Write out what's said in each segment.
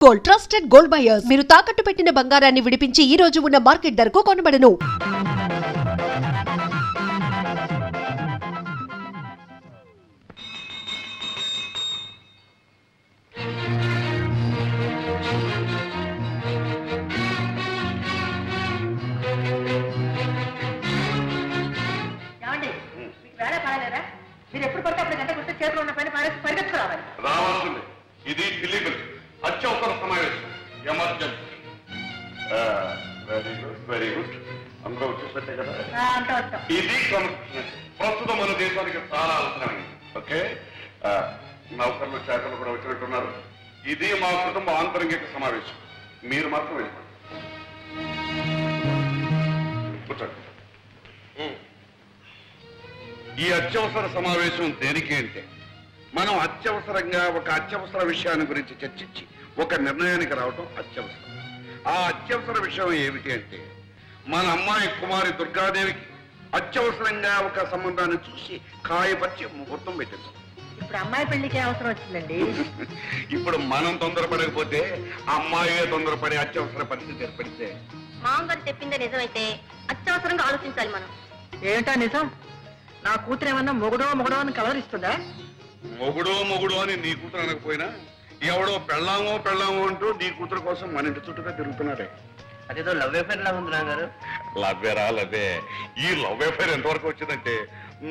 Gold trusted gold buyers మీరు తాకట్టు పెట్టిన బంగారాన్ని విడిపించి ఈ రోజు ఉన్న మార్కెట్ ధరకు కొనబడను. మీరు ఎప్పుడు పడితే అప్పుడు గంట కొట్టే చేతిలో ఉన్న పని పరిగెత్తుకురావాలి. రావాల్సింది ఇది ఇల్లీగల్ అత్యవసర సమావేశం emergency. Very good very good. అందరూ వచ్చేసట్టే కదా. ఇది క్రమశిక్షణ ప్రస్తుతం మన దేశానికి చాలా అవసరమైంది. ఓకే, నౌకర్లు శాఖలు కూడా వచ్చినట్టున్నారు. ఇది మా కుటుంబ ఆంతరంగిక సమావేశం. మీరు మాత్రం వెళ్ళిపోండి. కూర్చోండి. ఈ అత్యవసర సమావేశం దేనికి అంటే మనం అత్యవసరంగా ఒక అత్యవసర విషయాన్ని గురించి చర్చించి ఒక నిర్ణయానికి రావడం అత్యవసరం. ఆ అత్యవసర విషయం ఏమిటి అంటే మన అమ్మాయి కుమారి దుర్గాదేవికి అత్యవసరంగా ఒక సంబంధాన్ని చూసి కాయపరిచి ముహూర్తం పెట్టించాం. ఇప్పుడు అమ్మాయి పెళ్లికి అవసరం వచ్చిందండి. ఇప్పుడు మనం తొందరపడకపోతే అమ్మాయే తొందరపడే అత్యవసర పరిస్థితి ఏర్పడితే మామగారు చెప్పిందే నిజమైతే అత్యవసరంగా ఆలోచించాలి మనం. ఏంటా నిజం? నా కూతురు ఏమన్నా మొగుడో అని కలవరిస్తుందా? మొగుడు అని నీ కూతురు అనకపోయినా ఎవడో పెళ్ళామో అంటూ నీ కూతురు కోసం మన ఇంటి చుట్టూగా తిరుగుతున్నాడే. అదేదో లవ్ అఫేర్ లా ఉంది నాగారు. లవ్వే. ఈ లవ్ అఫేర్ ఎంతవరకు వచ్చిందంటే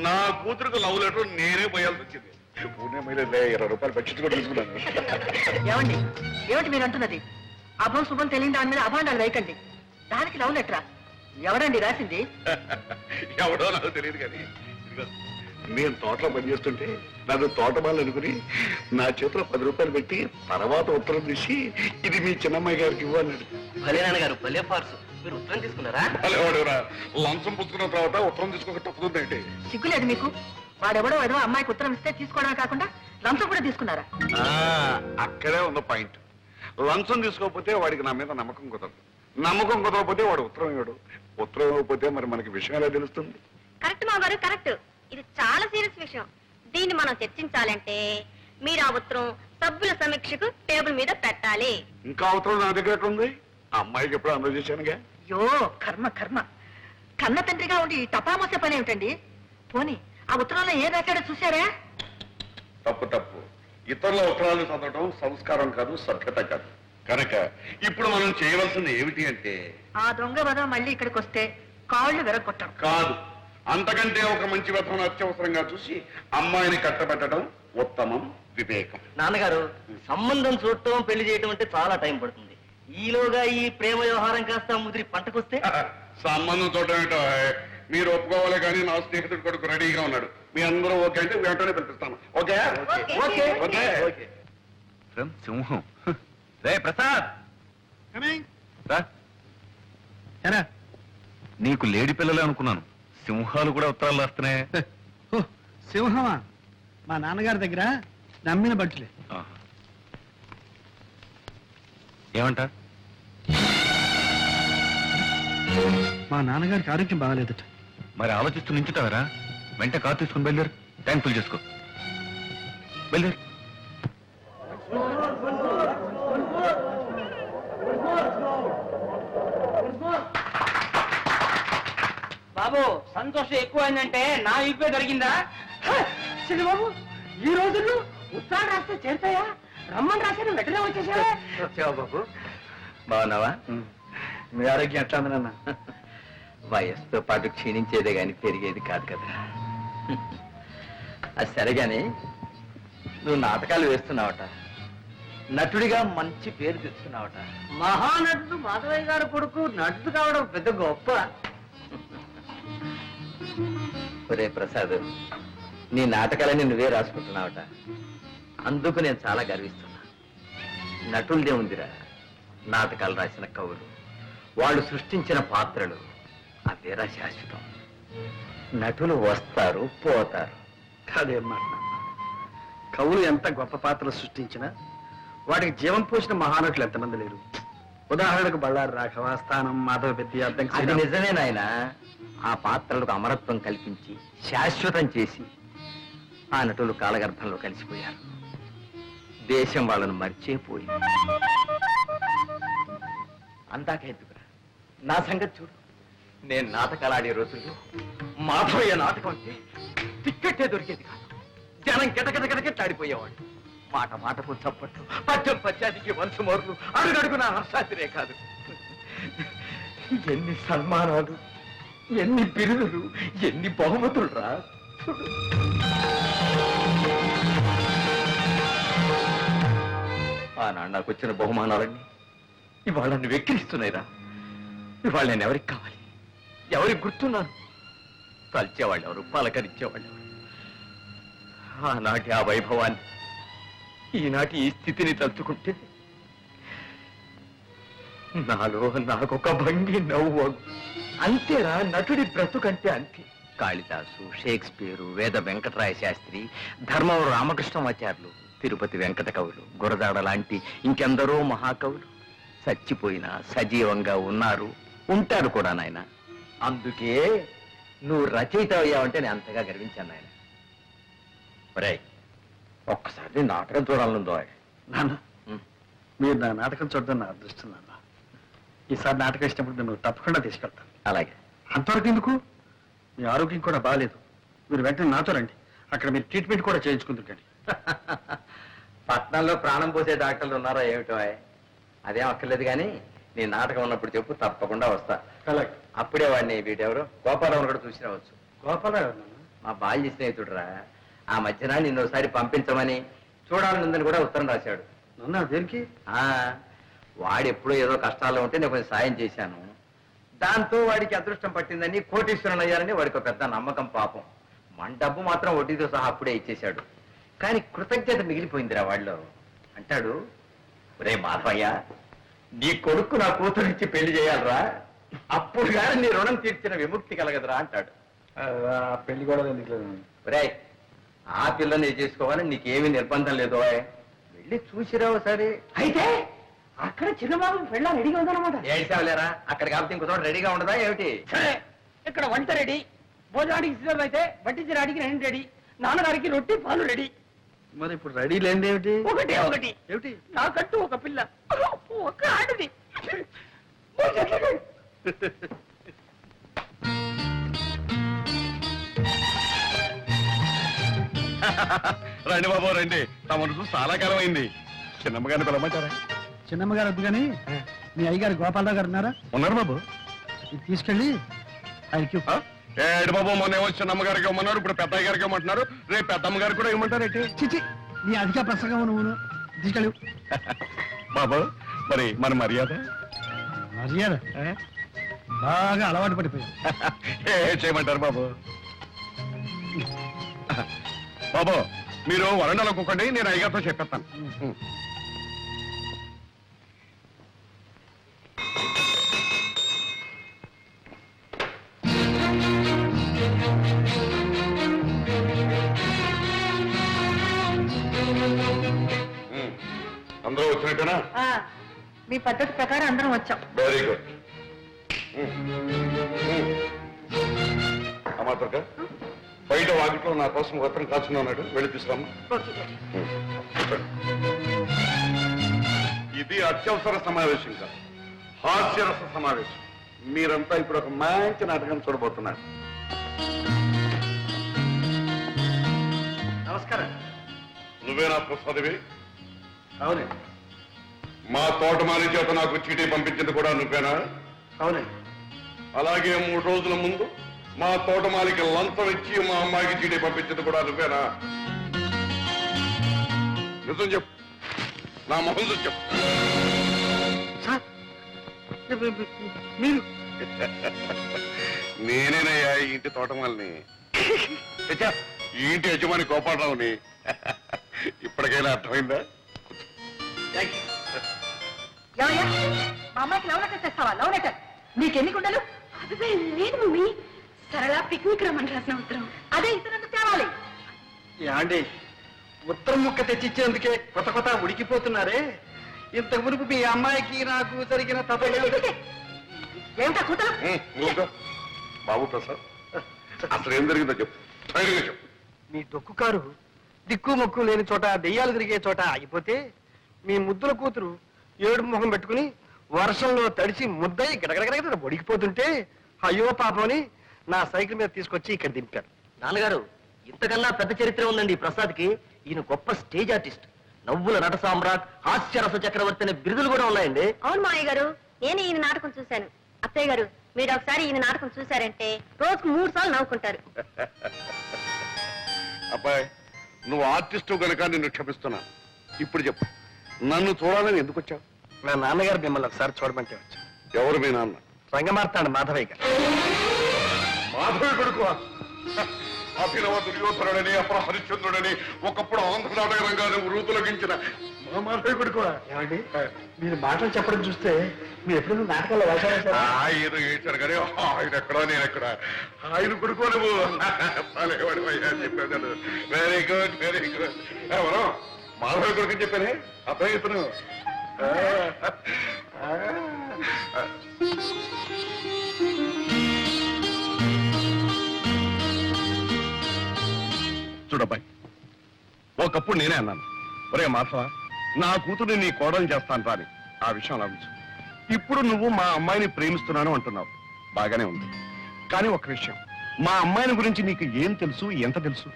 నా కూతురుకు లవ్ లెటర్ నేనే పోయాల్సి వచ్చింది. పూణే మైలే 20 రూపాయలు బడ్జెట్ కూడా తీసుకున్నాను. ఏమిటి మీరు అంటున్నది? అభం శుభం తెలియని దాని మీద అభాండాలు వేయకండి. దానికి లవ్ లెటరా? ఎవరండి రాసింది? ఎవడో నాకు తెలియదు కానీ నేను తోటలో పనిచేస్తుంటే నాకు తోటమాలు అనుకుని నా చేతిలో 10 రూపాయలు పెట్టి తర్వాత ఉత్తరం తీసి ఇది మీ చిన్నమ్మాయి గారికి ఇవ్వన్నాడు. భలే నాన్నగారు, భలే ఫార్సు. మీరు ఉత్తరం తీసుకున్నారా? వాడేవాడురా లంచం పుచ్చుకున్న తర్వాత ఉత్తరం తీసుకోక తప్పుతుందంటే సిగ్గులేదు మీకు? వాడెవడో ఏదో అమ్మాయికి ఉత్తరం ఇస్తే తీసుకోవడమే కాకుండా లంచం కూడా తీసుకున్నారా? అక్కడే ఉన్న పాయింట్. లంచం తీసుకోకపోతే వాడికి నా మీద నమ్మకం కుదరదు. నమ్మకం కుదరకపోతే వాడు ఉత్తరం ఇవ్వడు. ఉత్తరం ఇవ్వకపోతే మరి మనకి విషయం ఎలా తెలుస్తుంది? కరెక్ట్ మామగారు, కరెక్ట్. ఇది చాలా సీరియస్ విషయం. దీన్ని మనం చర్చించాలంటే మీరు ఆ ఉత్తరం సభ్యుల సమీక్షకు టేబుల్ మీద పెట్టాలి. ఇంకా ఉత్తరం నా దగ్గర ఎక్కడ ఉంది? అమ్మాయికి ఎప్పుడు అందజేశానుగా. అయ్యో కర్మ కన్న తండ్రిగా ఉండి టపామోసే పని ఏమిటండి? పోనీ ఆ ఉత్తరంలో ఏం రాశాడో చూశారా? తప్పు. ఇతరుల ఉత్తరాలు చదవడం సంస్కారం కాదు, సభ్యత కాదు. కనుక ఇప్పుడు మనం చేయవలసింది ఏమిటి అంటే ఆ దొంగ వద మళ్ళీ ఇక్కడికి వస్తే కాళ్ళు వెరగొట్టం కాదు, అంతకంటే ఒక మంచి వ్యర్థం అత్యవసరంగా చూసి అమ్మాయిని కట్టబెట్టడం ఉత్తమం, వివేకం. నాన్నగారు, సంబంధం చూడటం పెళ్లి చేయటం అంటే చాలా టైం పడుతుంది. ఈలోగా ఈ ప్రేమ వ్యవహారం కాస్త ముదిరి పంటకొస్తే సంబంధం చూడటం ఏంటో మీరు ఒప్పుకోవాలి. కానీ నా స్నేహితుడు కొడుకు రెడీగా ఉన్నాడు. మీ అందరూ ఓకే అంటే వెంటనే పిలిపిస్తాను. Okay okay okay. సింహం రే ప్రసాద్, నీకు లేడి పిల్లలే అనుకున్నాను. సింహాలు కూడా ఉత్తరాలు రాస్తున్నాయి. సింహమా? మా నాన్నగారి దగ్గర నమ్మిన బట్టలే. ఏమంట? మా నాన్నగారికి ఆరోగ్యం బాగాలేదట. మరి ఆలోచిస్తూ నించుతావరా? వెంట కారు తీసుకుని బయలుదేరు. ట్యాంక్ ఫుల్ చేసుకో. బయలుదేరు. బాబు, సంతోషం ఎక్కువైందంటే నా ఇప్పే జరిగిందా? బాబు, ఈ రోజుల్లో ఉత్తరాలు రాస్తే చేరుతాయా? రమ్మని రాశారు, వెంటనే వచ్చేసావా? వచ్చావా బాబు? బాగున్నావా? మీ ఆరోగ్యం ఎట్లా ఉంది నాన్న? వయస్సుతో పాటు క్షీణించేదే గాని పెరిగేది కాదు కదా. అది సరేగాని నువ్వు నాటకాలు వేస్తున్నావట, నటుడిగా మంచి పేరు తెచ్చుకున్నావట. మహానటుడు మాధవయ్య గారు కొడుకు నటుడు కావడం పెద్ద గొప్ప. ఒరే ప్రసాద్, నీ నాటకాలని నువ్వే రాసుకుంటున్నావట. అందుకు నేను చాలా గర్విస్తున్నా. నటులదే ఉందిరా, నాటకాలు రాసిన కవులు, వాళ్ళు సృష్టించిన పాత్రలు అవేరా శాశ్వతం. నటులు వస్తారు పోతారు. కాదేం మాట. కవులు ఎంత గొప్ప పాత్రలు సృష్టించినా వాటికి జీవం పోసిన మహానటులు ఎంతమంది లేరు. ఉదాహరణకు బళ్ళారి రాఘవ, స్థానం, మాధవ పెద్ద. అది నిజమే నాయన. ఆ పాత్రలకు అమరత్వం కల్పించి శాశ్వతం చేసి ఆ నటులు కాలగర్భంలో కలిసిపోయారు. దేశం వాళ్ళను మర్చిపోయింది. అందాక ఎందుకురా, నా సంగతి చూడు. నేను నాటకాలు ఆడే రోజుల్లో మాధవయ్య నాటకం అంటే టిక్కెట్టే దొరికేది కాదు. జనం గిటగిటగిటగిట్లాడిపోయేవాడు. మాట మాటకు చప్పట్లు, పద్యం పద్యానికి వంశమోర్లు, అడుగడుగున హర్షాతిరే కాదు. ఎన్ని సన్మానాలు, ఎన్ని బిరుదులు, ఎన్ని బహుమతులు రా. ఆనాడు నాకు వచ్చిన బహుమానాలన్నీ ఇవాళ నన్ను వెక్కిరిస్తున్నాయిరా. ఇవాళ నేను ఎవరికి కావాలి, ఎవరికి గుర్తున్నాను? తలిచేవాళ్ళు ఎవరు, పలకరించేవాళ్ళు ఎవరు? ఆనాటి ఆ వైభవాన్ని ఈనాటి ఈ స్థితిని తలుచుకుంటే నాలో నాకొక భంగి నవ్వు. అంతేరా నటుడి బ్రతుకంటే అంతే. కాళిదాసు, షేక్స్పియరు, వేద వెంకటరాయ శాస్త్రి, ధర్మవరం రామకృష్ణమాచార్యులు, తిరుపతి వెంకట కవులు, గురదాడ లాంటి ఇంకెందరో మహాకవులు చచ్చిపోయినా సజీవంగా ఉన్నారు, ఉంటారు కూడా నాయన. అందుకే నువ్వు రచయిత అయ్యావంటే నేను అంతగా గర్వించాను నాయన. ఒరే, ఒక్కసారి నాటకం చూడాలనుందో. నాన్న, మీరు నా నాటకం చూడడం నా అదృష్టం నాన్న. ఈసారి నాటకం ఇచ్చినప్పుడు నేను తప్పకుండా తీసుకెళ్తాను. అలాగే. అంతవరకు ఎందుకు? మీ ఆరోగ్యం కూడా బాగాలేదు. మీరు వెంటనే నాతో రండి. అక్కడ మీరు ట్రీట్మెంట్ కూడా చేయించుకుంటుంటండి. పట్నంలో ప్రాణం పోసే డాక్టర్లు ఉన్నారా ఏమిటో? అదేం అక్కర్లేదు కానీ నీ నాటకం ఉన్నప్పుడు చెప్పు, తప్పకుండా వస్తా. అలాగే. అప్పుడే వాడిని వీటెవరు గోపాలరావు కూడా చూసి రావచ్చు. గోపాలరావు నాన్న? మా బాల్య స్నేహితుడురా. ఆ మధ్యన నిన్ను ఒకసారి పంపించమని చూడాలనుందని కూడా ఉత్తరం రాశాడు. నాన్న దేనికి? వాడు ఎప్పుడో ఏదో కష్టాల్లో ఉంటే నేను కొంచెం సాయం చేశాను. దాంతో వాడికి అదృష్టం పట్టిందని, కోటీశ్వరుని అయ్యారని వాడికి ఒక పెద్ద నమ్మకం. పాపం మన డబ్బు మాత్రం వడ్డీతో సహా అప్పుడే ఇచ్చేశాడు. కానీ కృతజ్ఞత మిగిలిపోయిందిరా వాళ్ళు. అంటాడు, రే మాధవయ్య, నీ కొడుకు నా కూతురిచ్చి పెళ్లి చేయాలరా, అప్పుడు కానీ నీ రుణం తీర్చిన విముక్తి కలగదురా అంటాడు. పెళ్లి కూడా ఎందుకు? రే, ఆ పిల్లని చేసుకోవాలని నీకేమీ నిర్బంధం లేదు. వెళ్ళి చూసిరావు సరే. అయితే అక్కడ చిన్నబాబు పెళ్ళ రెడీగా ఉందన్నమాట. ఏడ్చావులేరా, అక్కడ కాబట్టి ఇంకో చోట రెడీగా ఉండదా ఏమిటి? సరే, ఇక్కడ వంట రెడీ, భోజనానికి సిద్ధం అయితే వడ్డించడానికి నేను రెడీ, నాన్నగారికి రొట్టి పాలు రెడీ. మరి ఇప్పుడు రెడీ లేనిది ఏమిటి? ఒకటే ఒకటి ఏమిటి? నాకంటూ ఒక పిల్ల, ఒక ఆడది. రండి బాబు రండి, తమను చూసి చాలా కాలం అయింది. చిన్నమ్మగారిని పిలవమంటారా? చిన్నమ్మ గారు వద్దు కానీ మీ అయ్యగారు గోపాలరావు గారు ఉన్నారా? ఉన్నారు బాబు. ఇది తీసుకెళ్ళి ఆయనకి ఏడు బాబు, మొన్న ఏమో చిన్నమ్మగారికి ఇవ్వమన్నారు, ఇప్పుడు పెద్దయ్య గారికి ఇవ్వమంటున్నారు, రేపు పెద్దమ్మ గారికి కూడా ఇవ్వమంటారేంటి? చిచి, నీ అధిక ప్రసంగం నువ్వు తీసుకెళ్ళు. బాబు, మరి మన మర్యాద మర్యాద బాగా అలవాటు పడిపోయావు. ఏ చేయమంటారు బాబు? బాబు, మీరు వరండాలో కూకండి, నేను అయ్యగారితో చెప్పేస్తాను. అందరూ వచ్చినట్టేనా? మీ పద్ధతి ప్రకారం అందరం వచ్చాం. Very good. అమ్మాతక, బయట వాకిట్లో నా కోసం ఉత్తరం కాల్చున్నా ఉన్నాడు, వెళ్ళి తీసుకురామ్మా. ఇది అత్యవసర సమావేశం కాదు, హాస్యరస సమావేశం. మీరంతా ఇప్పుడు ఒక మంచి నాటకం చూడబోతున్నారు. నమస్కారం. నువ్వేనా ప్రసాదివి? అవునండి. మా తోటమాలి చేత నాకు చీటీ పంపించింది కూడా నువ్వేనా? అవునండి. అలాగే 3 రోజుల ముందు మా తోటమాలికి లంచం ఇచ్చి మా అమ్మాయికి చీటీ పంపించింది కూడా నువ్వేనా? నిజం చెప్పు, నా మొహం చూసి చెప్పు. సార్, మీరు? నేనేనయ్యా ఈ ఇంటి తోటమాలిని, ఈ ఇంటి యజమాని గోపాలరావుని. ఇప్పటికైనా అర్థమైందా? ఎవరయ్యా? మా అమ్మాయికి లవ్ లెటర్ తెస్తావా? లవ్ లెటర్ నీకెన్ని గుండెలు? అదే లేదు మమ్మీ, సరళ పిక్నిక్ రమ్మని రాసిన ఉత్తరం. అదే ఇతరులకు తేవాలి. యాండి, ఉత్తరం ముక్క తెచ్చిచ్చేందుకే కొత్త ఉడికిపోతున్నారే. ఇంతకు మునుపు మీ అమ్మాయికి నాకు జరిగిన ఏమిటా కూతురు? ఊరుకో. బాబు ప్రసాద్, అసలు ఏం జరిగిందో చెప్పు, ధైర్యంగా చెప్పు. మీ డొక్కు కారు దిక్కు మొక్కు లేని చోట దెయ్యాలు తిరిగే చోట ఆగిపోతే మీ ముద్దుల కూతురు ఏడు ముఖం పెట్టుకుని వర్షంలో తడిసి ముద్దయి గడగడగడ ఒడికిపోతుంటే అయ్యో పాపమని నా సైకిల్ మీద తీసుకొచ్చి ఇక్కడ దింపారు. నాన్నగారు ఇంతకన్నా పెద్ద చరిత్ర ఉందండి ఈ ప్రసాద్కి. ఈయన గొప్ప స్టేజ్ ఆర్టిస్ట్, నవ్వుల నట సామ్రాట్, హాస్యరస చక్రవర్తి అనే బిరుదులు కూడా ఉన్నాయండి. అవును మావయ్య గారు, నేను ఈయన నాటకం చూశాను. అత్తయ్య గారు, మీరు ఒకసారి ఈయన నాటకం చూశారంటే రోజుకు 3 సార్లు నవ్వుకుంటారు. అబ్బాయి, నువ్వు ఆర్టిస్టు గనక నిన్ను క్షమిస్తున్నా. ఇప్పుడు చెప్పు, నన్ను చూడాలని ఎందుకు వచ్చావు? నా నాన్నగారు మిమ్మల్ని ఒకసారి చూడమంటే వచ్చాను. ఎవరు మీ నాన్న? రంగమార్తాడు మాధవయ్య గారు. మాధవి కొడుకు అభినవ దుర్యోధనుడని, అప్పుడు హరిశ్చంద్రుడని, ఒకప్పుడు ఆంధ్ర నాటక రంగాన్ని వృతులగించిన మా మాధవయ్య కొడుకు. ఏమండి, మీరు మాటలు చెప్పడం చూస్తే మీరు ఎప్పుడైనా నాటకాల్లో వేశారా సార్? ఆయన వేశారు కానీ ఆయన ఎక్కడా నేను ఎక్కడ. ఆయన కొడుకు నువ్వు చెప్పాను. Very good, very good. ఎవరో మాధవి కొడుకు అని చెప్పానే, అబ్బాయి ఇతను. చూడబ్బాయి, ఒకప్పుడు నేనే అన్నాను, ఒరే మాధవ, నా కూతుర్ని నీ కోడలు చేస్తాను రాని. ఆ విషయం ఆలోచించు. ఇప్పుడు నువ్వు మా అమ్మాయిని ప్రేమిస్తున్నాను అంటున్నావు, బాగానే ఉంది. కానీ ఒక విషయం, మా అమ్మాయిని గురించి నీకు ఏం తెలుసు, ఎంత తెలుసు?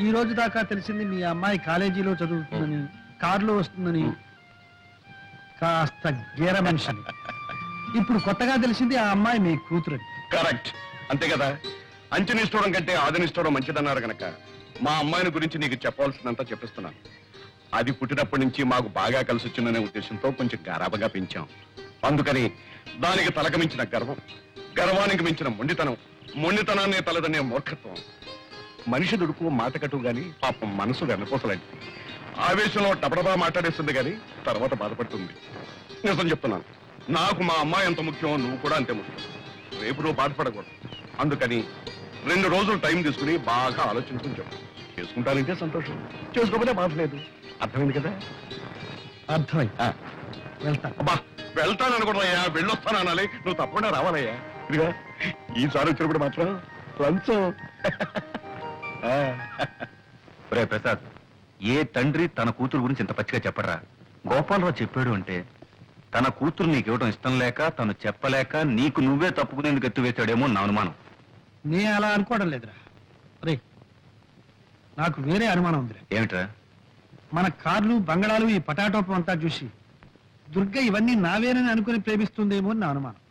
ఈ రోజు దాకా తెలిసింది మీ అమ్మాయి కాలేజీలో చదువుతుందని, కారులో వస్తుందని, కాస్త గేర మనిషిని. ఇప్పుడు కొత్తగా తెలిసింది ఆ అమ్మాయి మీ కూతురని. కరెక్ట్, అంతే కదా. అంచనిస్తూడం కంటే ఆదనిస్తూడం మంచిదన్నారు గనక మా అమ్మాయిని గురించి నీకు చెప్పవలసినంత చెప్పిస్తున్నాను. అది పుట్టినప్పటి నుంచి మాకు బాగా కలిసి వచ్చిందనే ఉద్దేశంతో కొంచెం గారాబగా పెంచాం. అందుకని దానికి తలక మించిన గర్వం, గర్వానికి మించిన మొండితనం, మొండితనాన్ని తలదనే మూర్ఖత్వం. మనిషి దుడుకు మాటకట్టు గాని పాపం మనసు వెనపోసలాంటి. ఆవేశంలో టపటపా మాట్లాడేస్తుంది గాని తర్వాత బాధపడుతుంది. నిజం చెప్తున్నాను, నాకు మా అమ్మాయి ఎంత ముఖ్యమో నువ్వు కూడా అంతే ముఖ్యం. రేపు నువ్వు బాధపడకూడదు. అందుకని 2 రోజులు టైం తీసుకుని బాగా ఆలోచించుకుని చెప్పు. చేసుకుంటానంటే సంతోషం, చేసుకోకపోతే బాధ లేదు. అర్థమైంది కదా? అర్థమైంది. వెళ్తా. అబ్బా, వెళ్తాను అనుకుంటున్నాయా, వెళ్ళొస్తాను అనాలి. నువ్వు తప్పకుండా రావాలయ్యా. ఇదిగా ఈసారి వచ్చినప్పుడు మాత్రం లంచం. రే ప్రసాద్, ఏ తండ్రి తన కూతురు గురించి ఇంత పచ్చిగా చెప్పడరా? గోపాలరావు చెప్పాడు అంటే తన కూతురు నీకు ఇవ్వడం ఇష్టం లేక, తను చెప్పలేక నీకు నువ్వే తప్పుకునేందుకు ఎత్తువేశాడేమో నా అనుమానం. నే అలా అనుకోవడం లేదురా. రే, నాకు వేరే అనుమానం ఉందిరా. ఏమిట్రా? మన కార్లు, బంగళాలు, ఈ పటాటోపం అంతా చూసి దుర్గ ఇవన్నీ నావేనని అనుకుని ప్రేమిస్తుందేమో అని నా అనుమానం.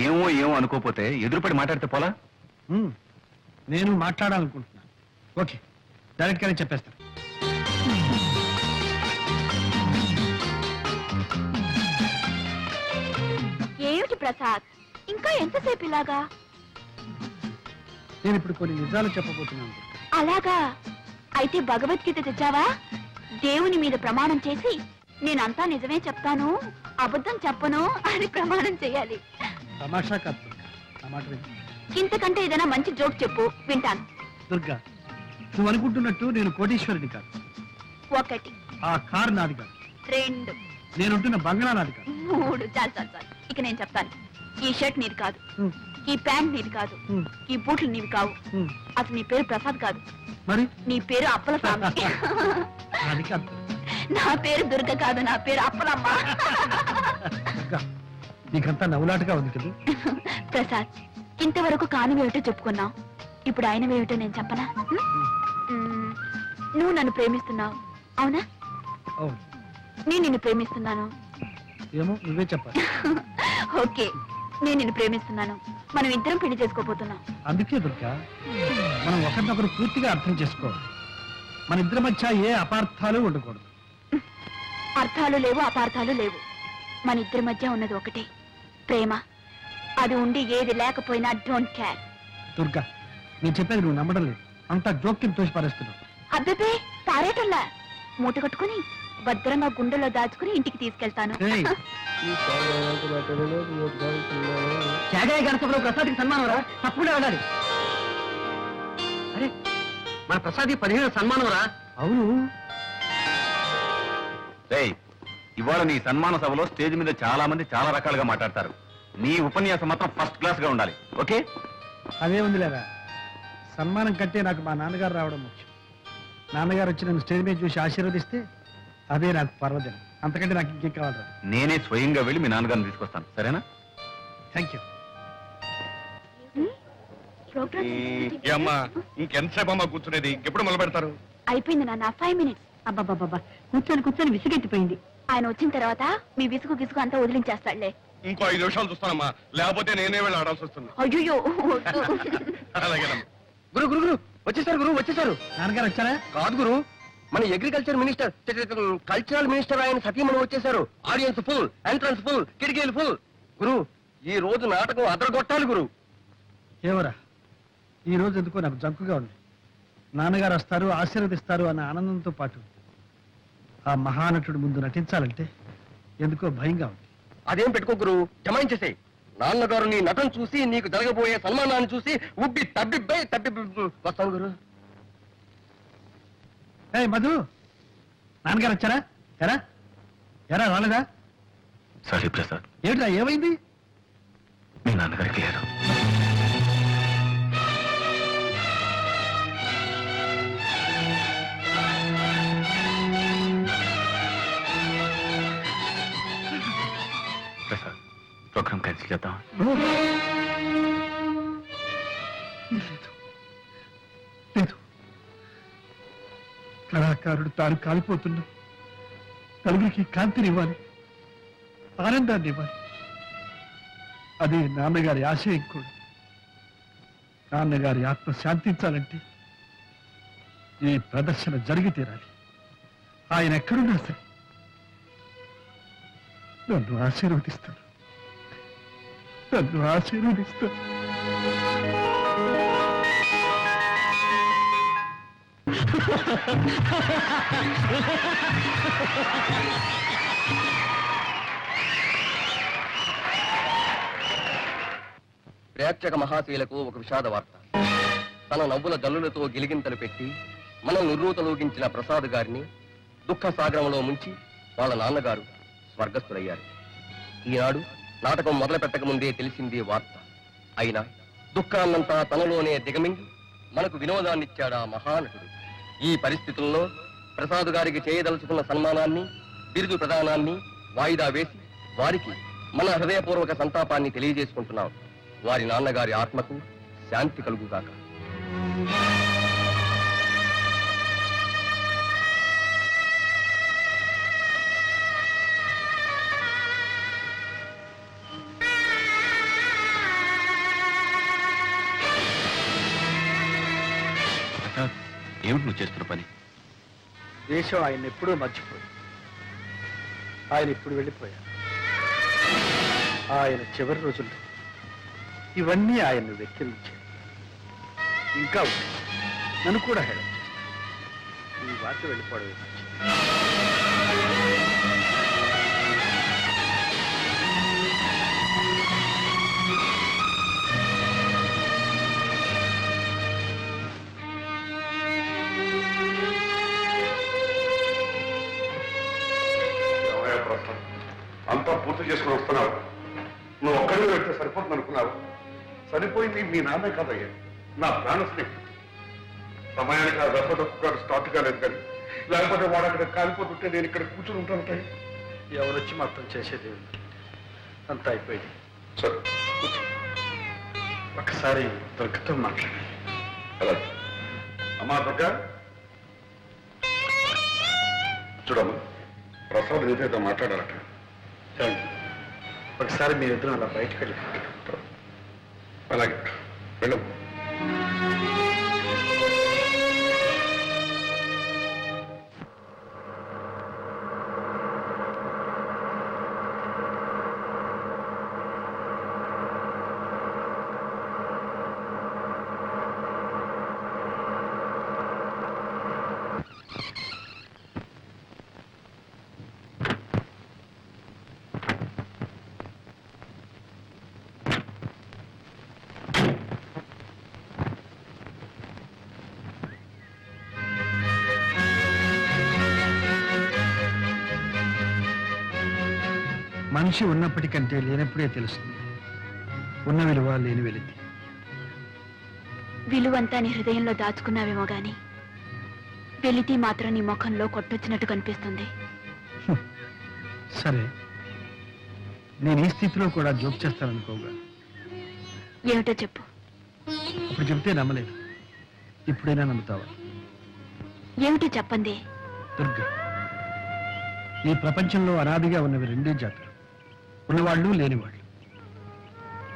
ఏమో ఏమో అనుకోపోతే ఎదురుపడి మాట్లాడితే పోలా? నేను మాట్లాడాలనుకుంటున్నాను. ఓకే, డైరెక్ట్ గానే చెప్పేస్తాను. ఏమిటి ప్రసాద్, ఇంకా ఎంతసేపు ఇలాగా? నేను ఇప్పుడు కొన్ని నిజాలు చెప్పబోతున్నాను. అలాగా? అయితే భగవద్గీత తెచ్చావా? దేవుని మీద ప్రమాణం చేసి నేనంతా నిజమే చెప్తాను, అబద్ధం చెప్పను అని ప్రమాణం చేయాలి. తమాషా కాదు దుర్గా, నా మాట విను. ఇంతకంటే ఏదైనా మంచి జోక్ చెప్పు, వింటాను. దుర్గా, నువ్వు అనుకుంటున్నట్టు నేను కోటీశ్వరుని కాదు. 1 ఆ కారు నాది కాదు. 2 నేనుంటున్న బంగళా నాది కాదు. 3 చాలు చాలు చాలు. ఇక నేను చెప్తాను. ఈ షర్ట్ నీది కాదు, ఉమ్, ఈ ప్యాంట్ నీది కాదు, ఉమ్, ఈ బూట్లు నీవి కావు. ఉమ్. అసలు నీ పేరు ప్రసాద్ కాదు, మరి నీ పేరు అప్పల స్వామి. అది కాదు నా పేరు దుర్గ కాదు, నా పేరు అప్పలమ్మ. దుర్గా, నీకంతా నవ్వులాటగా ఉంది కదా. ప్రసాద్, ఇంతవరకు కానివేమిటో చెప్పుకున్నావు, ఇప్పుడు ఆయనవేమిటో నేను చెప్పనా? నువ్వు నన్ను ప్రేమిస్తున్నావు, అవునా? అవును. నేను నిన్ను ప్రేమిస్తున్నాను. ఏమో నువ్వే చెప్పాలి. ఓకే, నేను నిన్ను ప్రేమిస్తున్నాను. మనం ఇద్దరం పెళ్లి చేసుకోబోతున్నాం. అందుకే దుర్గా, మనం ఒకరినొకరు పూర్తిగా అర్థం చేసుకోవాలి. మన ఇద్దరి మధ్య ఏ అపార్థాలు ఉండకూడదు. అర్థాలు లేవు, అపార్థాలు లేవు. మన ఇద్దరి మధ్య ఉన్నది ఒకటే, ప్రేమ. అది ఉండి ఏది లేకపోయినా డోంట్ కేర్. దుర్గా, నేను చెప్పేది నువ్వు నమ్మడం లేదు. అంతా జోక్యం తోసి పారేస్తున్నావు. అబ్బే, పారేటల్లా మూట కట్టుకుని భద్రంగా గుండెలో దాచుకుని ఇంటికి తీసుకెళ్తాను. ఏయ్, ప్రసాద్కి సన్మానం రా, తప్పకుండా వెళ్ళాలి. అరే, మన ప్రసాద్ 15 సన్మానం రా. అవును. రేయ్, ఇవాళ నీ సన్మాన సభలో స్టేజ్ మీద చాలా మంది చాలా రకాలుగా మాట్లాడతారు. నీ ఉపన్యాసం మాత్రం ఫస్ట్ క్లాస్ గా ఉండాలి. ఓకే? అదే ఉంది లేదా, సన్మానం కంటే నాకు మా నాన్నగారు రావడం ముఖ్యం. నాన్నగారు వచ్చి నన్ను స్టేజ్ మీద చూసి ఆశీర్వదిస్తే అదే నాకు పర్వదినం. అంతకంటే నాకు ఇంకేం కావాలి? నేనే స్వయంగా వెళ్ళి మీ నాన్నగారిని తీసుకొస్తాను, సరేనా? Thank you. అమ్మా ఇంకెంతసేపు అమ్మా కూర్చునేది? ఇంకెప్పుడు మొదలు పెడతారు? అయిపోయింది నాన్న, 5 minutes. అబ్బాబాబా కూర్చొని కూర్చొని విసిగెత్తిపోయింది. ఆయన వచ్చిన తర్వాత మీ విసుగు గిసుగు అంతా వదిలించేస్తాడులే. ఇంకో 5 నిమిషాలు చూస్తానమ్మా, లేకపోతే నేనే వెళ్ళి ఆడాల్సి వస్తుంది. అయ్యో అలాగేనమ్మా. గురు గురు గురు వచ్చేసారు, గురు వచ్చేసారు. నాన్నగారు వచ్చారా? కాదు గురు, మన అగ్రికల్చర్ మినిస్టర్, కల్చరల్ మినిస్టర్ ఆయన సతీమణి వచ్చేసారు. ఆడియన్స్ ఫుల్, ఎంట్రన్స్ ఫుల్, కిటికీలు ఫుల్. గురు ఈ రోజు నాటకం అదరగొట్టాలి గురు. ఏవరా ఈ రోజు ఎందుకో నాకు జంకుగా ఉంది. నాన్నగారు వస్తారు, ఆశీర్వదిస్తారు అన్న ఆనందంతో పాటు ఆ మహానటుడి ముందు నటించాలంటే ఎందుకో భయంగా ఉంది. అదేం పెట్టుకో గురు, జమాయించేసే. నాన్నగారు నీ నటన చూసి నీకు జరగబోయే సన్మానాన్ని చూసి ఉబ్బి తబ్బిబ్బై వస్తాను గురు. ఏ మధు, నాన్నగారు వచ్చారా? ఎరా ఎరా రాలేదా? సారీ ప్రసాద్, ఏమిట్రా ఏమైంది? మీ నాన్నగారికి లేరు. ప్రసాద్, ప్రోగ్రామ్ క్యాన్సిల్ చేద్దాం. లేదు, కళాకారుడు తాను కాలిపోతున్నా నలుగురికి కాంతినివ్వాలి, ఆనందాన్ని ఇవ్వాలి. అదే నాన్నగారి ఆశయం కూడా. నాన్నగారి ఆత్మ శాంతించాలంటే ఈ ప్రదర్శన జరిగి తీరాలి. ఆయన ఎక్కడున్నా సరే నన్ను ఆశీర్వదిస్తాను, నన్ను ఆశీర్వదిస్తాను. ప్రేక్షక మహాశీలకు ఒక విషాద వార్త. తన నవ్వుల జల్లులతో గిలిగింతలు పెట్టి మనం నిర్రూతలూగించిన ప్రసాద్ గారిని దుఃఖ సాగరంలో ముంచి వాళ్ళ నాన్నగారు స్వర్గస్థులయ్యారు. ఈనాడు నాటకం మొదలు పెట్టక ముందే తెలిసింది వార్త. అయినా దుఃఖాన్నంతా తనలోనే దిగమింగి మనకు వినోదాన్నిచ్చాడా మహానటుడు. ఈ పరిస్థితుల్లో ప్రసాద్ గారికి చేయదలుచుకున్న సన్మానాన్ని, బిరుదు ప్రదానాన్ని వాయిదా వేసి వారికి మన హృదయపూర్వక సంతాపాన్ని తెలియజేసుకుంటున్నాం. వారి నాన్నగారి ఆత్మకు శాంతి కలుగుగాక. ప్రసాద్, ఏమిటి నువ్వు చేస్తున్న పని? దేశం ఆయన ఎప్పుడూ మర్చిపోయి, ఆయన ఇప్పుడు వెళ్ళిపోయారు. ఆయన చివరి రోజుల్లో ఇవన్నీ ఆయన్ను వెక్కిరించాయి. ఇంకా ఉంది, నన్ను కూడా హేళన చేస్తాయి. ఈ వార్త వెళ్ళిపోవడమే మంచిది. ఏమయ్యా ప్రసాద్, అంతా పూర్తి చేసుకుని వస్తున్నావు. నువ్వు ఒక్కడిని వెళ్తే సరిపోతుంది అనుకున్నావు. సరిపోయింది మీ నాన్నే కాదయ్యా, నా ప్రాణ స్నేహితుడు. సమయానికి ఆ దెబ్బకు గారు స్టార్ట్ కాలేదు కానీ, లేకపోతే వాడు అక్కడ కాలిపోతుంటే నేను ఇక్కడ కూర్చుని ఉంటాను. ఎవరొచ్చి మొత్తం చేసేది ఉంది. అంతా అయిపోయింది. సరే కూర్చో. ఒకసారి దుర్గతో మాట్లాడాలి. అలాగే. అమ్మా దుర్గా, చూడమ్మా, ప్రసాద్ నీతో మాట్లాడాలట. ఒకసారి మీరిద్దరం అలా బయటకు వెళ్ళి అలాగే వెళ్ళము. మనిషి ఉన్నప్పటికంటే లేనప్పుడే తెలుస్తుంది ఉన్న విలువ లేని వెలితి. విలువంతా నీ హృదయంలో దాచుకున్నావేమో గాని వెళితే మాత్రం నీ ముఖంలో కొట్టొచ్చినట్టు కనిపిస్తుంది. సరే, నేను ఈ స్థితిలో కూడా జోక్ చేస్తాననుకోగా. ఏమిటో చెప్పు. అప్పుడు చెప్తే నమ్మలేదు, ఇప్పుడైనా నమ్ముతావా? ఏమిటో చెప్పండి. దుర్గా, ఈ ప్రపంచంలో అనాదిగా ఉన్నవి రెండే జాతులు, ఉన్నవాళ్ళు లేనివాళ్ళు.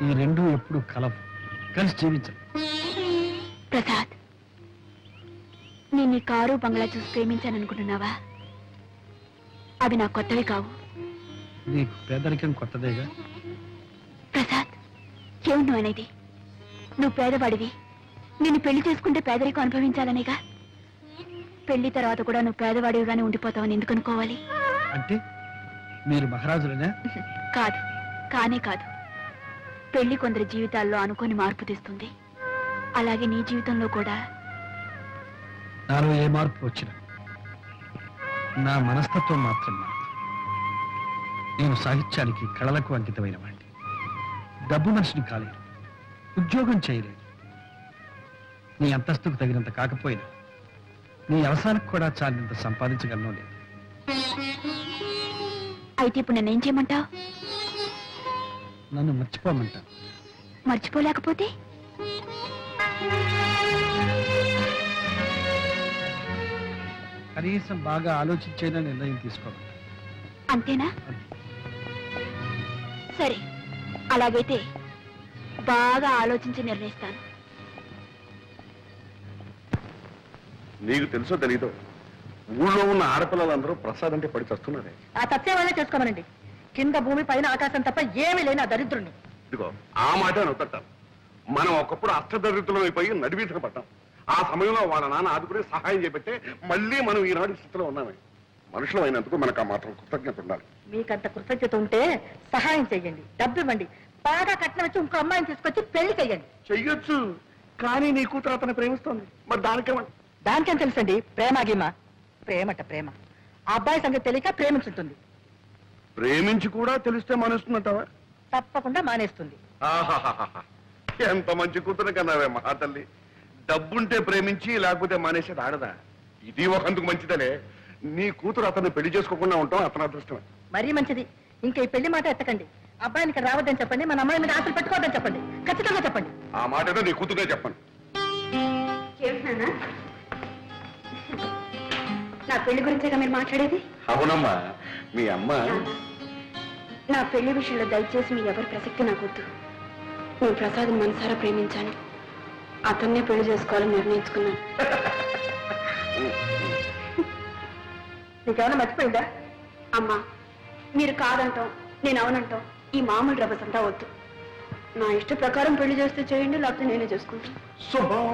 ఈ రెండూ ఎప్పుడు కలవు, కలిసి జీవించరు. ప్రసాద్, నేను నీ కారు బంగ్లా చూసి ప్రేమించాననుకుంటున్నావా? అవి నాకు కొత్తవి కావు. నీకు పేదరికం కొత్తదేగా. ప్రసాద్, ఏమిటి నువ్వు అనేది? నువ్వు పేదవాడివి, నిన్ను పెళ్లి చేసుకుంటే పేదరికం అనుభవించాలనేగా. పెళ్లి తర్వాత కూడా నువ్వు పేదవాడివిగానే ఉండిపోతావని ఎందుకు అనుకోవాలి? అంటే మీరు మహారాజులనే? కాదు, కానే కాదు. పెళ్లి కొందరి జీవితాల్లో అనుకోని మార్పు తెస్తుంది. అలాగే నీ జీవితంలో కూడా. నాలో ఏ మార్పు వచ్చినా నా మనస్తత్వం మాత్రం మారదు. నేను సాహిత్యానికి, కళలకు అంకితమైన వాడిని. డబ్బు మనిషిని కాలేదు, ఉద్యోగం చేయలేదు. నీ అంతస్తుకు తగినంత కాకపోయినా నీ అవసరానికి కూడా చాలినంత సంపాదించగలను లేదు. అయితే ఇప్పుడు నన్నేం చేయమంటావు? నన్ను మర్చిపోమంటా. మర్చిపోలేకపోతే? కనీసం బాగా ఆలోచించైనా నిర్ణయం తీసుకోవాలి. అంతేనా? సరే, అలాగైతే బాగా ఆలోచించి నిర్ణయిస్తాను. నీకు తెలుసో తెలీదో, ఊళ్ళో ఉన్న ఆడపిల్లలందరూ ప్రసాద్ అంటే పడి చస్తున్నారే. ఆ సత్యమైనా చేసుకోమనండి. కింద భూమి పైన ఆకాశం తప్ప ఏమీ లేని ఆ దరిద్రుణ్ణి. ఇదిగో ఆ మాట నవ్వుతాం. మనం ఒకప్పుడు అష్టదరిద్రులం అయిపోయి నడివీసక పడ్డాం. ఆ సమయంలో వాళ్ళ నాన్న ఆదుకుని సహాయం చేపట్టే మళ్ళీ మనం ఈనాడు స్థితిలో ఉన్నామే. మనుషులు అయినందుకు మనకు ఆ మాత్రం కృతజ్ఞత ఉండాలి. మీకంత కృతజ్ఞత ఉంటే సహాయం చెయ్యండి, డబ్బు ఇవ్వండి, బాగా కట్నం వచ్చి ఇంకో అమ్మాయిని తీసుకొచ్చి పెళ్లి చెయ్యండి. చెయ్యొచ్చు, కానీ నీ కూతురు అతను ప్రేమిస్తోంది. మరి దానికేమంట? దానికేం తెలుసండి? ప్రేమ గీమ. ప్రేమట ప్రేమ. ఆ అబ్బాయి సంగతి తెలియక ప్రేమించుంటుంది. ప్రేమించి కూడా తెలిస్తే మానేస్తుందంటావా? తప్పకుండా మానేస్తుంది. ఆహాహాహా. ఎంత మంచి కూతురు కన్నావే మహాతల్లి. డబ్బుంటే ప్రేమించి లేకపోతే మానేసేది ఆడదా? ఇది ఒకందుకు మంచిదలే. నీ కూతురు అతన్ని పెళ్లి చేసుకోకుండా ఉంటాం అతని అదృష్టమే. మరీ మంచిది. ఇంకా ఈ పెళ్లి మాట ఎత్తకండి. అబ్బాయిని ఇక్కడ రావద్దని చెప్పండి, మన అమ్మాయి మీద ఆశలు పెట్టుకోవద్దని చెప్పండి. ఖచ్చితంగా చెప్పండి. ఆ మాట ఏదో నీ కూతురే చెప్పండి. నా పెళ్లి గురించేగా మీరు మాట్లాడేది? అవునమ్మా, మీ అమ్మ. నా పెళ్లి విషయంలో దయచేసి మీ ఎవరి ప్రసక్తి నాకొద్దు. నేను ప్రసాద్ మనసారా ప్రేమించాను. అతన్నే పెళ్లి చేసుకోవాలని నిర్ణయించుకున్నాను. నీకేమైనా మర్చిపోయిందా? అమ్మా, మీరు కాదంటాం, నేను అవునంటాం, ఈ మామూలు రభసంతా వద్దు. నా ఇష్ట ప్రకారం పెళ్లి చేస్తే చేయండి, లేకపోతే నేనే చేసుకుంటాను. శుభం.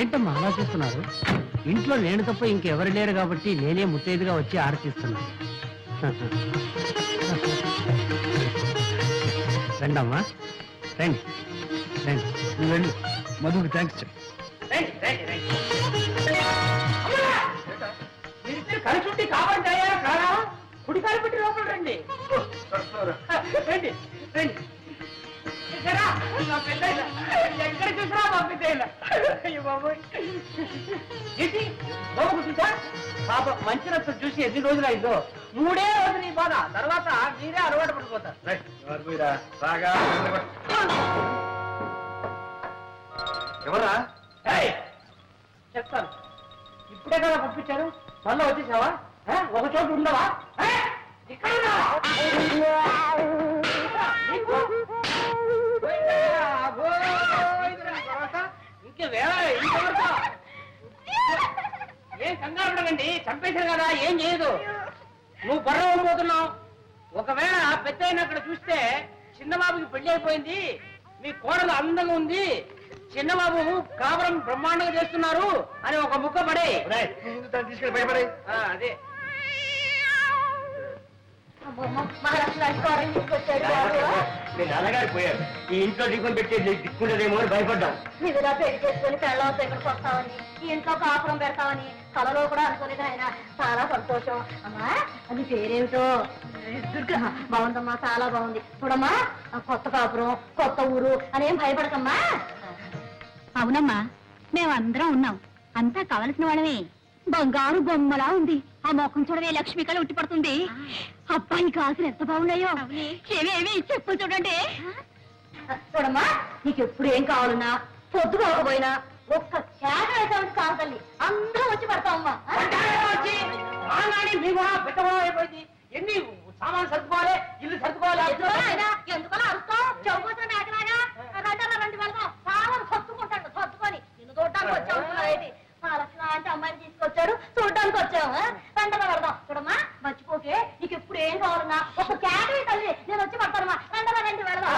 ఏంటమ్మా అలా చేస్తున్నారు? ఇంట్లో నేను తప్ప ఇంకెవరు లేరు కాబట్టి నేనే ముత్తైదుగా వచ్చి ఆరతిస్తున్నాను. రండమ్మా, రండి రండి. నువ్వు వెళ్ళి మధుకి థ్యాంక్స్ చెప్పు. కలిసి కాబట్టి కారా కుడి కాలు పెట్టి లోపల రండి. రండి రండి. ఎక్కడ చూసినా మా పెద్ద పాప మంచి రక్తం చూసి ఎన్ని రోజులు అయిందో. 3 రోజులు నీ బాధ, తర్వాత మీరే అలవాటు పడిపోతారు. ఎవరా? చెప్తాను. ఇప్పుడే కదా పంపించారు, మళ్ళీ వచ్చేసావా? ఒక చోటు ఉండవా? ఇక్కడ ఏం కంగారు పడకండి, చంపేశారు కదా, ఏం చేయదు. నువ్వు బర్రం పోతున్నావు. ఒకవేళ పెద్ద అక్కడ చూస్తే చిన్నబాబుకి పెళ్లి అయిపోయింది, మీ కోడలు అందంగా ఉంది, చిన్నబాబు కాపురం బ్రహ్మాండంగా చేస్తున్నారు అని ఒక ముక్క పడే ముందు దాన్ని తీసుకెళ్ళి భయపడే. అదే మీ నాన్నగారు పోయారు. ఈ ఇంట్లో దిక్కుని పెట్టే దిక్కుండదేమో అని భయపడ్డాం. నువ్వులా పెళ్లి చేసుకుని పెళ్ళవతో ఇక్కడికి వస్తావని ఈ ఇంట్లో కాపురం పెడతావని కలలో కూడా అనుకోలేదు ఆయన. చాలా సంతోషం. అమ్మా అది పేరేమిటో? దుర్గా. బాగుందమ్మా, చాలా బాగుంది. చూడమ్మా, కొత్త కాపురం, కొత్త ఊరు అనేం భయపడకమ్మా. అవునమ్మా, మేమందరం ఉన్నాం. అంతా కావలసిన వాళ్ళమే. బంగారు బొమ్మలా ఉంది. ఆ మొఖం చూడవే, లక్ష్మీకళ ఉట్టి పడుతుంది. అబ్బాయి కాసులు ఎంత బాగున్నాయో. ఏమేమి చెప్పు చూడండి. చూడమ్మా, నీకు ఎప్పుడు ఏం కావాలన్నా పొద్దు కాకపోయినా ఒక్క కేక వేసామని కాదు తల్లి, అందరం వచ్చి పడతామమ్మా. అయిపోయింది. ఎన్ని సామాన్ సర్దుకోవాలి, ఇల్లు సర్దుకోవాలి. ఎందుకలా అరుస్తావు? చౌకోసం మేకలాగా రండి వెళ్దాం. సామాన్ సర్దుకుంటాడు, సర్దుకొని నిన్ను చూడటానికి వచ్చావు. అంటే అమ్మాయిని తీసుకొచ్చాడు, చూడడానికి వచ్చాము. రండగా పడదాం. చూడమ్మా, మర్చిపోకే, నీకు ఎప్పుడు ఏం కావాలన్నా ఒక కేక తల్లి, నేను వచ్చి పడతానమ్మా. రండగా రండి వెళ్దాం.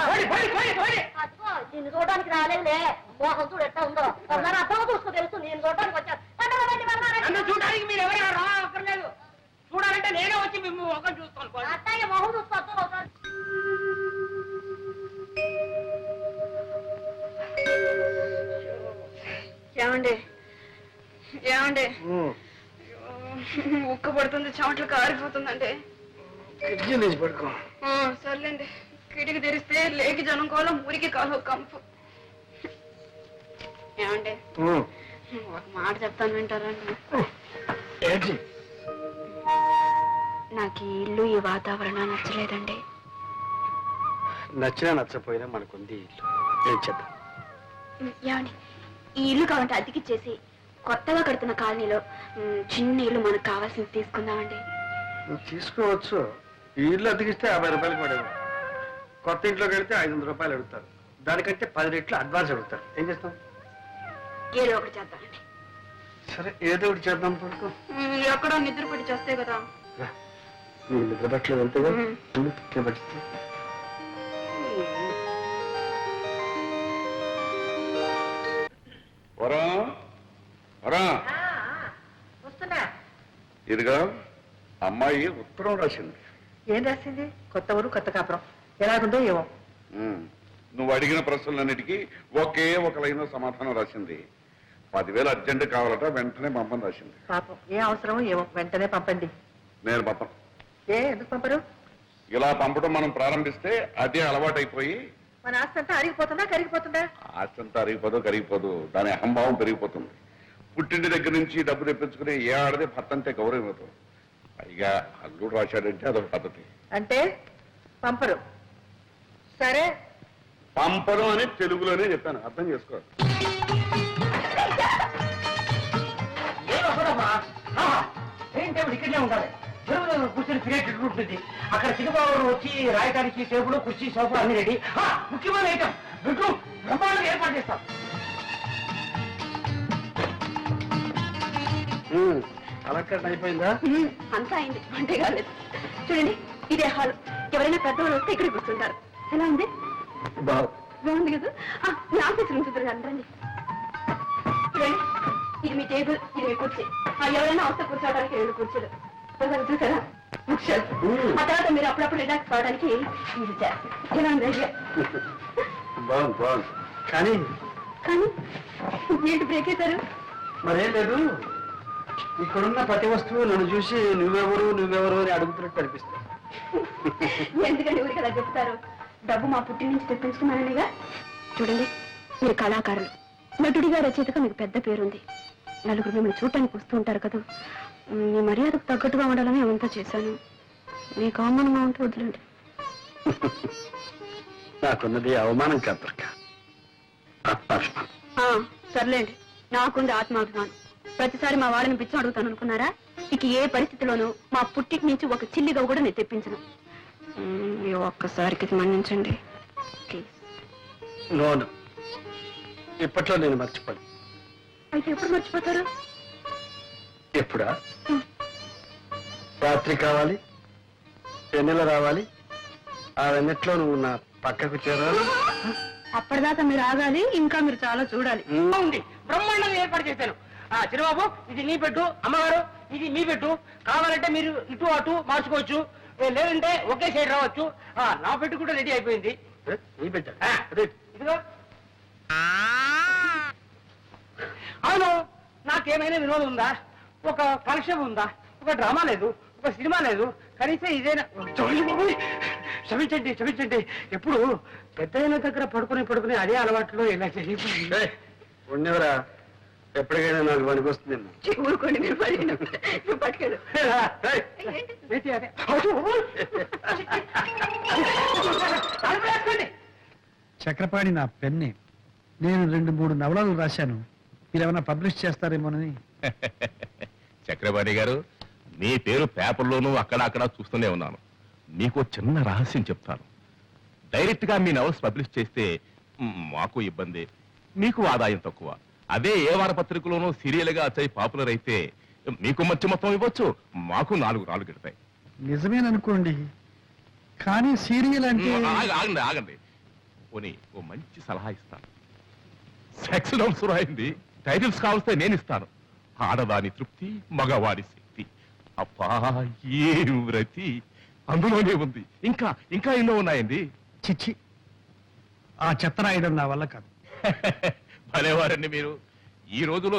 అదిగో నిన్ను చూడడానికి రాలేదులే, మోహం చూడు ఎట్టా ఉందో. ఒకసారి అర్థం చూసుకో, తెలుసు నేను చూడడానికి వచ్చాను. రండగా రండి నన్ను చూడడానికి మీరు ఎవరైనా రాక్కర్లేదు. చూడాలంటే నేనే వచ్చి మేము ఒక చూస్తాను. అత్తయ్య మొహం చూసుకోవచ్చు ఒకసారి. ఏమండి ఏమండి ఉక్క పడుతుంది, చెమటలు కారిపోతుందండి. కిటికీ లేచి పడుకో. సర్లేండి, కిటికీ తెరిస్తే లేకి జనం కోలం, ఊరికి కాలు కంపు. ఏమండి ఒక మాట చెప్తాను, వింటారండి? ఏంటి? నాకు ఈ ఇల్లు, ఈ వాతావరణం నచ్చలేదండి. నచ్చినా నచ్చపోయినా మనకుంది ఇల్లు. ఏం చేద్దాం? ఏమండి, ఈ ఇల్లు కావాలంటే అద్దెకిచ్చేసి కొత్తగా కడుతున్న కాలనీలో చిన్న ఇల్లు మనకు కావాల్సింది తీసుకుందామండి. నువ్వు తీసుకోవచ్చు. ఈ ఇల్లు అతికిస్తే 50 రూపాయలకి పడేవాడు. కొత్త ఇంట్లోకి వెళ్తే 500 రూపాయలు అడుగుతారు. దానికంటే 10 రెట్లు అడ్వాన్స్ అడుగుతారు. ఏం చేస్తాం? ఏదో ఒకటి చేద్దామండి. సరే, ఏదో ఒకటి చేద్దాం. పడుకో. ఎక్కడో నిద్ర పడి చేస్తే కదా. నీకు నిద్ర పట్టలేదు అంతేగా? పట్టిస్తా. వరం వరం, వస్తున్నా. ఇదిగా అమ్మాయి ఉత్తరం రాసింది. ఏం రాసింది? కొత్త ఊరు, కొత్త కాపురం. ఎలాగుందో ఏమో. నువ్వు అడిగిన ప్రశ్నలన్నిటికీ ఒకే ఒక లైన్ సమాధానం రాసింది. 10,000 అర్జెంట్ కావాలట, వెంటనే పంపని రాసింది. పాపం, ఏ అవసరమో ఏమో, వెంటనే పంపండి. నేను పంపను. ఎందుకు పంపరు? ఇలా పంపడం మనం ప్రారంభిస్తే అదే అలవాటైపోయి మన ఆస్తి అంతా అరిగిపోతుందా, కరిగిపోతుందా? ఆస్తి అంతా అరిగిపోదు, కరిగిపోదు. దాని అహంభావం పెరిగిపోతుంది. పుట్టింటి దగ్గర నుంచి డబ్బు తెప్పించుకుని ఏ ఆడదే భర్త అంతే గౌరవం ఇవ్వదు. పైగా అల్లుడు రాశాడంటే అదొక పద్ధతి. అంటే పంపరు. సరే, పంపరు అని తెలుగులోనే చెప్పాను, అర్థం చేసుకో. ఏంటేమిటి ఇక్కడనే ఉండాలి. చెరువులో కూర్చొని క్రియేటివ్ ఉంటుంది. అక్కడ చిన్నబాబు వచ్చి రాయడానికి టేబుల్, కుర్చీ, సోఫా అన్ని రెడీ. ముఖ్యమైన ఐటమ్ బెడ్రూమ్ బ్రహ్మాండంగా ఏర్పాటు చేస్తాం. అలంకరణ అయిపోయిందా? అంతా అయింది, అంటే కాలేదు. చూడండి, ఇదే హాల్. ఎవరైనా పెద్దవాళ్ళు వస్తే ఇక్కడ కూర్చుంటారు. ఎలా ఉంది? బాగుంది కదా? మీ ఆఫీస్ రూమ్ చూద్దరు రండి. చూడండి, ఇది మీ టేబుల్, ఇది మీ కుర్చీ. ఎవరైనా వస్తే కూర్చోవడానికి 2 కుర్చీలు. చూసారా? ఆ తర్వాత మీరు అప్పుడప్పుడు రిలాక్స్ కావడానికి ఇది చేస్తారు. ఎలా ఉంది ఐడియా? బాగుంది బాగుంది. కానీ కానీ ఏంటి బ్రేక్ అవుతారు? మరేం లేదు, ఇక్కడున్న ప్రతి వస్తువు నన్ను చూసి నువ్వెవరు నువ్వెవరు అని అడుగుతున్నట్టు అనిపిస్తుంది. ఎందుకంటే ఊరికి కదా చెప్తారు, డబ్బు మా పుట్టి నుంచి తెప్పించుకున్నాననిగా. చూడండి, మీరు కళాకారులు, నటుడిగా, రచయితగా మీకు పెద్ద పేరుంది. నలుగురు మిమ్మల్ని చూడటానికి వస్తూ ఉంటారు కదా. మీ మర్యాదకు తగ్గట్టుగా ఉండాలని ఏమంతా చేశాను. మీకు అవమానంగా ఉంటే వదిలేండి. నాకున్నది అవమానం కాదు, ఆత్మాభిమానం. సర్లేండి, నాకుంది ఆత్మాభిమానం. ప్రతిసారి మా వాళ్ళని పిచ్చి అడుగుతాను అనుకున్నారా? ఇక ఏ పరిస్థితిలోనూ మా పుట్టికి నుంచి ఒక చిల్లిగా కూడా నేను తెప్పించను. ఈ ఒక్కసారికి మన్నించండి ప్లీజ్. నోను, ఇప్పట్లో నేను మర్చిపోను. అయితే ఎప్పుడు మర్చిపోతారు? ఎప్పుడా? రాత్రి కావాలి, వెన్నెల రావాలి, ఆ వెన్నెట్లో నువ్వు నా పక్కకు చేరాలి. అప్పటిదాకా మీరు ఆగాలి, ఇంకా మీరు చాలా చూడాలి. ఉంది, బ్రహ్మాండంగా ఏర్పాటు చేశాను. చిన్నబాబు, ఇది నీ పెట్టు, అమ్మగారు ఇది మీ పెట్టు. కావాలంటే మీరు ఇటు అటు మార్చుకోవచ్చు, లేదంటే ఒకే సైడ్ రావచ్చు. నా పెట్టు కూడా రెడీ అయిపోయింది. నీ పెట్టు ఇదిగో. అవును, నాకేమైనా వినోదం ఉందా? ఒక కలెక్షన్ ఉందా? ఒక డ్రామా లేదు, ఒక సినిమా లేదు, కనీసం ఇదేనా? క్షమించండి క్షమించండి. ఎప్పుడు పెద్ద దగ్గర పడుకుని అదే అలవాట్లో ఇలా చేయకుండా ఉండేవరా, ఎప్పటికైనా నాకు పనికి వస్తుందేమో. ఊరుకోండి, మీరు పట్టుకెళ్ళు. చక్రపాణి నా పెన్నే. నేను 2-3 నవలలు రాశాను, మీరేమైనా పబ్లిష్ చేస్తారేమోనని. చక్రపాణి గారు, మీ పేరు పేపర్లోనూ అక్కడ చూస్తూనే ఉన్నాను. మీకు చిన్న రహస్యం చెప్తాను. డైరెక్ట్ గా మీ నవల్స్ పబ్లిష్ చేస్తే మాకు ఇబ్బంది, మీకు ఆదాయం తక్కువ. అదే ఏ వారపత్రికలోనూ సీరియల్ గా వచ్చి పాపులర్ అయితే మీకు మంచి మొత్తం ఇవ్వచ్చు, మాకు 4 రాళ్ళు గిడతాయి. నిజమేననుకోండి, కానీ సీరియల్ అంటే ఆగండి పోనీ ఓ మంచి సలహా ఇస్తాను. సెక్స్ నోట్స్ రాయింది, టైటిల్స్ కావస్తే నేను ఇస్తాను. ఆడదాని తృప్తి, మగవాడి శక్తి. అబ్బా ఏ వ్రతి అందులోనే ఉంది. ఇంకా ఎన్నో ఉన్నాయండి. చిచ్చి, ఆ చెత్త రాయడం నా వల్ల కాదు. భలేవారండి మీరు. ఈ రోజులో